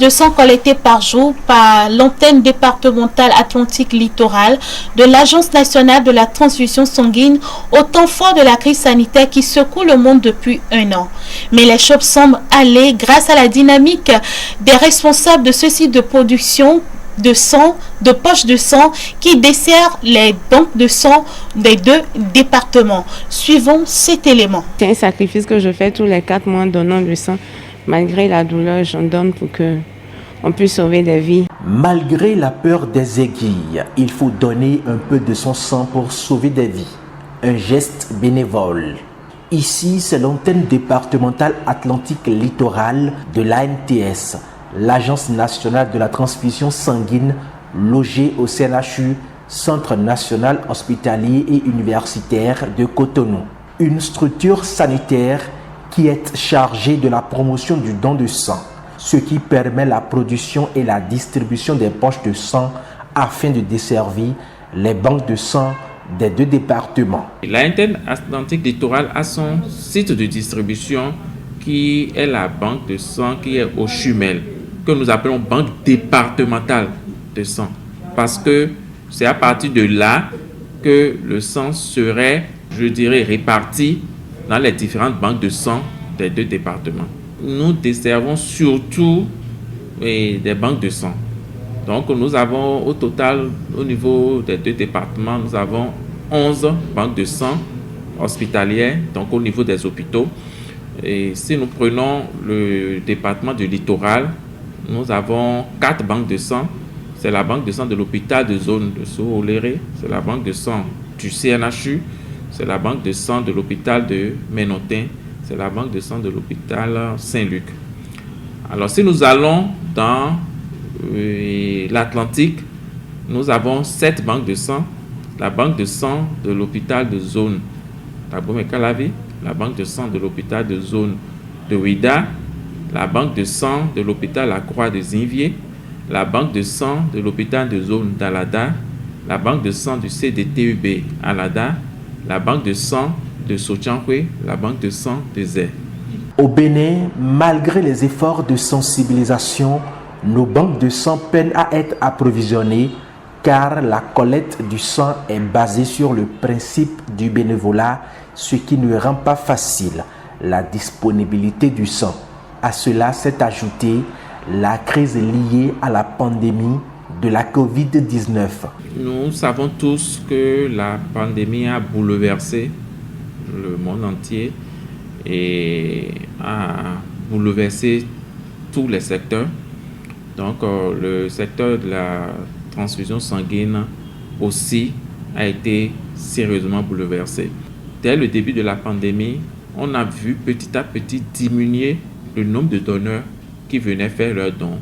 de sang collectées par jour par l'antenne départementale Atlantique Littoral de l'Agence nationale de la transfusion sanguine au temps fort de la crise sanitaire qui secoue le monde depuis un an. Mais les choses semblent aller grâce à la dynamique des responsables de ce site de production de sang, de poches de sang qui dessert les banques de sang des deux départements. Suivons cet élément. C'est un sacrifice que je fais tous les 4 mois en donnant du sang. Malgré la douleur, j'en donne pour qu'on puisse sauver des vies. Malgré la peur des aiguilles, il faut donner un peu de son sang pour sauver des vies. Un geste bénévole. Ici, c'est l'antenne départementale Atlantique Littoral de l'ANTS, l'Agence nationale de la transfusion sanguine, logée au CNHU, Centre national hospitalier et universitaire de Cotonou. Une structure sanitaire qui est chargée de la promotion du don de sang, ce qui permet la production et la distribution des poches de sang afin de desservir les banques de sang des deux départements. L'antenne Atlantique Littoral a son site de distribution qui est la banque de sang qui est au Chumel, que nous appelons banque départementale de sang, parce que c'est à partir de là que le sang serait, je dirais, réparti dans les différentes banques de sang des deux départements. Nous desservons surtout des banques de sang. Donc nous avons au total, au niveau des deux départements, nous avons 11 banques de sang hospitalières, donc au niveau des hôpitaux. Et si nous prenons le département du littoral, nous avons 4 banques de sang. C'est la banque de sang de l'hôpital de zone de Soholéré, c'est la banque de sang du CNHU, c'est la banque de sang de l'hôpital de Ménotin, c'est la banque de sang de l'hôpital Saint-Luc. Alors si nous allons dans l'Atlantique, nous avons 7 banques de sang. La banque de sang de l'hôpital de zone Tabomey-Calavi, la banque de sang de l'hôpital de zone de Ouida, la banque de sang de l'hôpital La Croix de Zinvier, la banque de sang de l'hôpital de zone d'Alada, la banque de sang du CDTUB Alada, la banque de sang de Sotiankwe, la banque de sang de Zé. Au Bénin, malgré les efforts de sensibilisation, nos banques de sang peinent à être approvisionnées car la collecte du sang est basée sur le principe du bénévolat, ce qui ne rend pas facile la disponibilité du sang. À cela s'est ajoutée la crise liée à la pandémie de la COVID-19. Nous savons tous que la pandémie a bouleversé le monde entier et a bouleversé tous les secteurs. Donc le secteur de la transfusion sanguine aussi a été sérieusement bouleversé. Dès le début de la pandémie, on a vu petit à petit diminuer le nombre de donneurs qui venaient faire leurs dons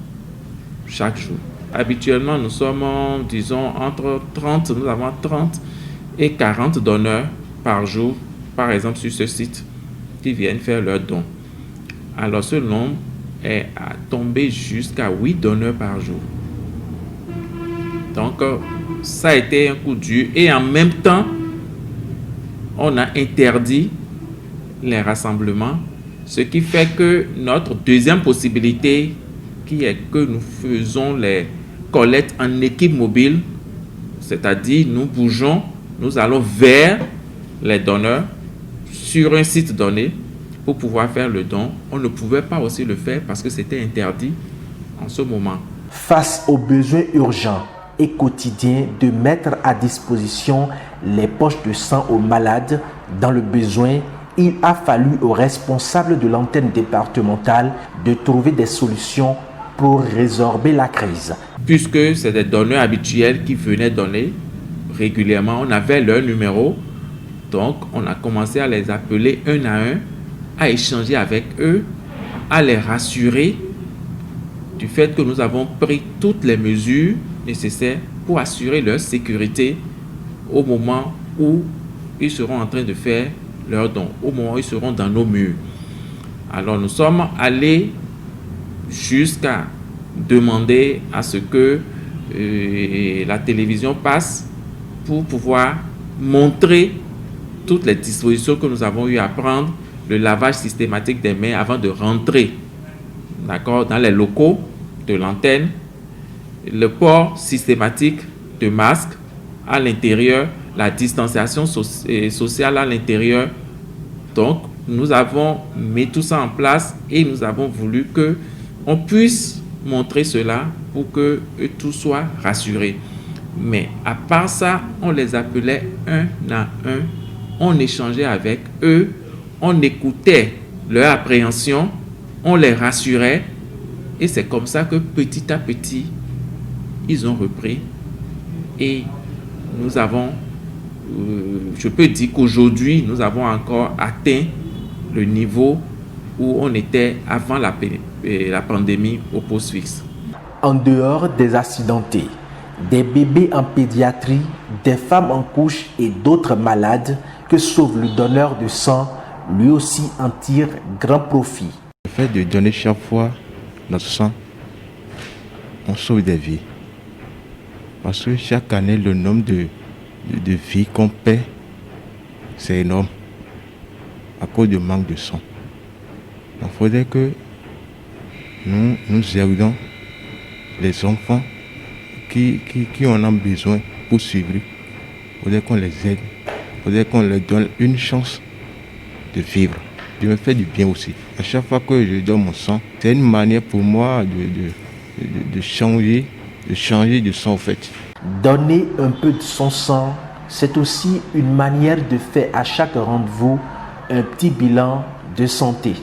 chaque jour. Habituellement, nous sommes, disons, entre 30, nous avons 30 et 40 donneurs par jour, par exemple sur ce site, qui viennent faire leurs dons. Alors ce nombre est tombé jusqu'à 8 donneurs par jour. Donc, ça a été un coup dur. Et en même temps, on a interdit les rassemblements, ce qui fait que notre deuxième possibilité, qui est que nous faisons les collectes en équipe mobile, c'est-à-dire nous bougeons, nous allons vers les donneurs sur un site donné pour pouvoir faire le don. On ne pouvait pas aussi le faire parce que c'était interdit en ce moment. Face aux besoins urgents et quotidiens de mettre à disposition les poches de sang aux malades dans le besoin, il a fallu aux responsables de l'antenne départementale de trouver des solutions pour résorber la crise. Puisque c'est des donneurs habituels qui venaient donner régulièrement, on avait leur numéro, donc on a commencé à les appeler un à un, à échanger avec eux, à les rassurer du fait que nous avons pris toutes les mesures nécessaires pour assurer leur sécurité au moment où ils seront en train de faire leurs dons, au moment où ils seront dans nos murs. Alors nous sommes allés jusqu'à demander à ce que la télévision passe pour pouvoir montrer toutes les dispositions que nous avons eu à prendre, le lavage systématique des mains avant de rentrer, d'accord, dans les locaux de l'antenne, le port systématique de masques à l'intérieur, la distanciation sociale à l'intérieur. Donc, nous avons mis tout ça en place et nous avons voulu qu'on puisse montrer cela pour que tout soit rassuré. Mais à part ça, on les appelait un à un, on échangeait avec eux, on écoutait leur appréhension, on les rassurait et c'est comme ça que petit à petit, ils ont repris et nous avons, je peux dire qu'aujourd'hui, nous avons encore atteint le niveau où on était avant la pandémie au poste fixe. En dehors des accidentés, des bébés en pédiatrie, des femmes en couche et d'autres malades que sauve le donneur de sang, lui aussi en tire grand profit. Le fait de donner chaque fois notre sang, on sauve des vies. Parce que chaque année, le nombre de vies qu'on perd, c'est énorme à cause du manque de sang. Il faudrait que nous aidons les enfants qui en ont besoin pour suivre. Il faudrait qu'on les aide. Il faudrait qu'on leur donne une chance de vivre. Je me fais du bien aussi. À chaque fois que je donne mon sang, c'est une manière pour moi de changer de sang en fait. Donner un peu de son sang, c'est aussi une manière de faire à chaque rendez-vous un petit bilan de santé.